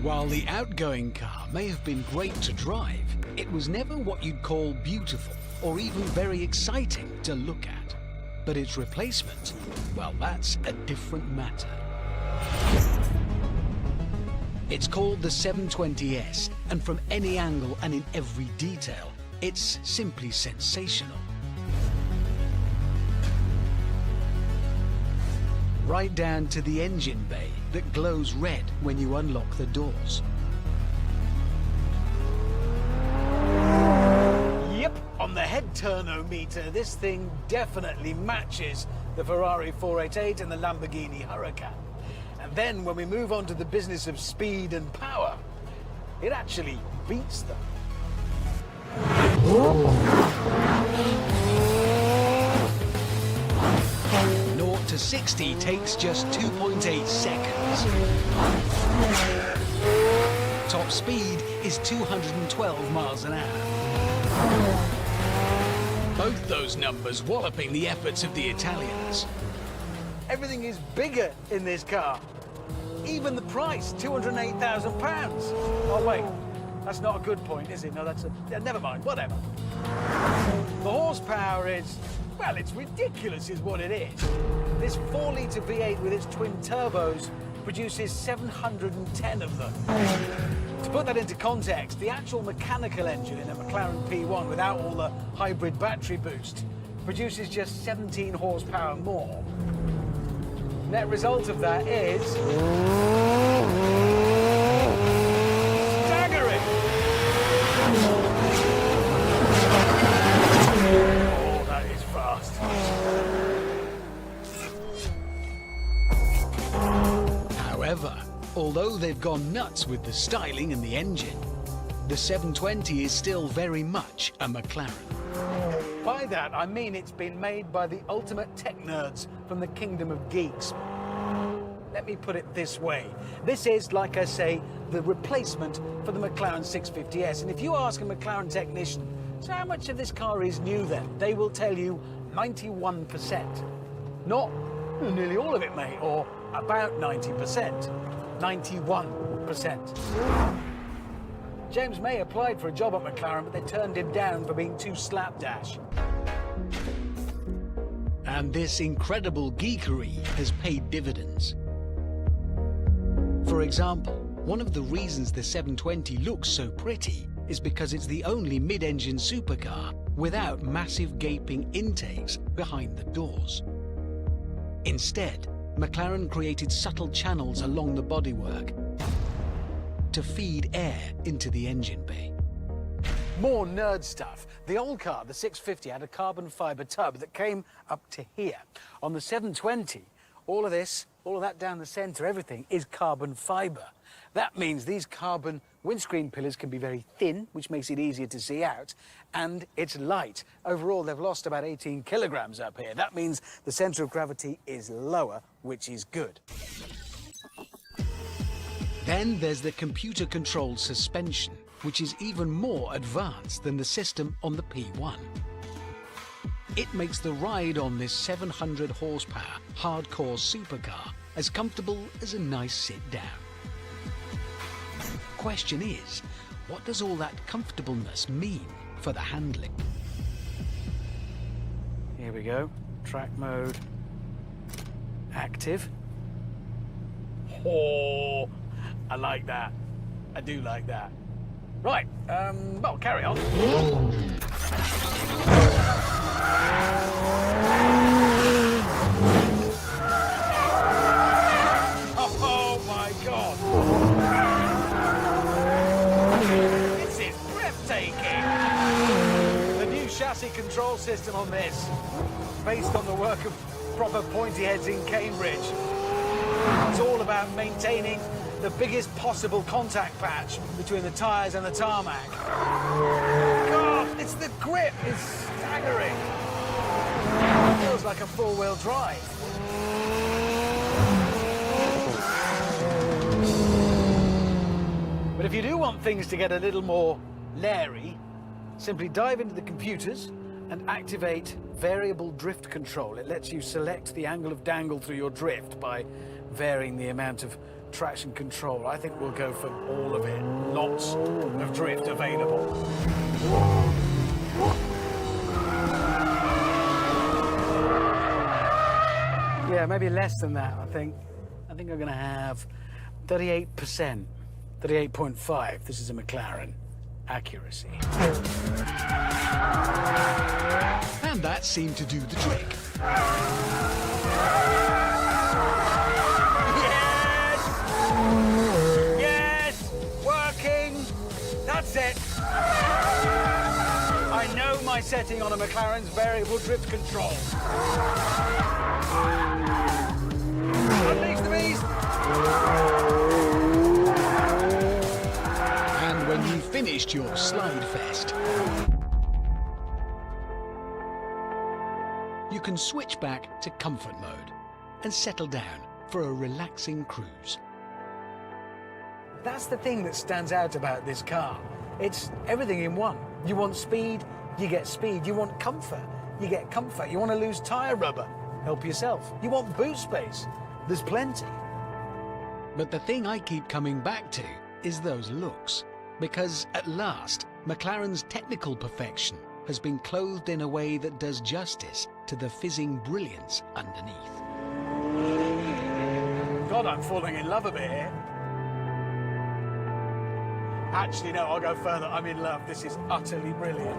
While the outgoing car may have been great to drive, it was never what you'd call beautiful or even very exciting to look at. But its replacement, well, that's a different matter. It's called the 720s, and from any angle and in every detail, it's simply sensational. Right down to the engine bay that glows red when you unlock the doors. Yep, on the head turnometer, this thing definitely matches the Ferrari 488 and the Lamborghini Huracan. And then when we move on to the business of speed and power, it actually beats them. 0 to 60 takes just 2.8 seconds. Top speed is 212 miles an hour. Both those numbers walloping the efforts of the Italians. Everything is bigger in this car. Even the price, £208,000. Oh wait, that's not a good point, is it? No, that's a... never mind, whatever. The horsepower is... well, it's ridiculous is what it is. This 4-litre V8 with its twin turbos produces 710 of them. To put that into context, the actual mechanical engine in a McLaren P1 without all the hybrid battery boost produces just 17 horsepower more. Net result of that is... staggering! Oh, that is fast. However, although they've gone nuts with the styling and the engine, the 720 is still very much a McLaren. By that, I mean it's been made by the ultimate tech nerds from the kingdom of geeks. Let me put it this way. This is, like I say, the replacement for the McLaren 650s. And if you ask a McLaren technician, so how much of this car is new then? They will tell you 91%. Not nearly all of it, mate, or about 90%. 91%. James May applied for a job at McLaren, but they turned him down for being too slapdash. And this incredible geekery has paid dividends. For example, one of the reasons the 720 looks so pretty is because it's the only mid-engine supercar without massive gaping intakes behind the doors. Instead, McLaren created subtle channels along the bodywork to feed air into the engine bay. More nerd stuff. The old car, the 650, had a carbon fibre tub that came up to here. On the 720, all of this, all of that down the centre, everything is carbon fibre. That means these carbon windscreen pillars can be very thin, which makes it easier to see out, and it's light. Overall, they've lost about 18 kilograms up here. That means the centre of gravity is lower, which is good. Then there's the computer-controlled suspension, which is even more advanced than the system on the P1. It makes the ride on this 700 horsepower hardcore supercar as comfortable as a nice sit-down. Question is, what does all that comfortableness mean for the handling? Here we go. Track mode. Active. Oh, I like that. I do like that. Right, well, carry on. Oh my God! This is breathtaking! The new chassis control system on this, based on the work of proper pointy heads in Cambridge. It's all about maintaining the biggest possible contact patch between the tyres and the tarmac. God, it's the grip, it's staggering. It feels like a four-wheel drive. But if you do want things to get a little more leery, simply dive into the computers and activate variable drift control. It lets you select the angle of dangle through your drift by varying the amount of traction control. I think we'll go for all of it. Lots of drift available. Yeah, maybe less than that, I think. I think I'm going to have 38%, 38.5. This is a McLaren accuracy. And that seemed to do the trick. Yes! Yes! Working! That's it! I know my setting on a McLaren's variable drift control. Unleash the beast! And when you finished your slide fest, you can switch back to comfort mode and settle down for a relaxing cruise. That's the thing that stands out about this car. It's everything in one. You want speed, you get speed. You want comfort, you get comfort. You want to lose tyre rubber, help yourself. You want boot space, there's plenty. But the thing I keep coming back to is those looks. Because at last, McLaren's technical perfection has been clothed in a way that does justice to the fizzing brilliance underneath. God, I'm falling in love a bit here. Actually, no, I'll go further. I'm in love. This is utterly brilliant.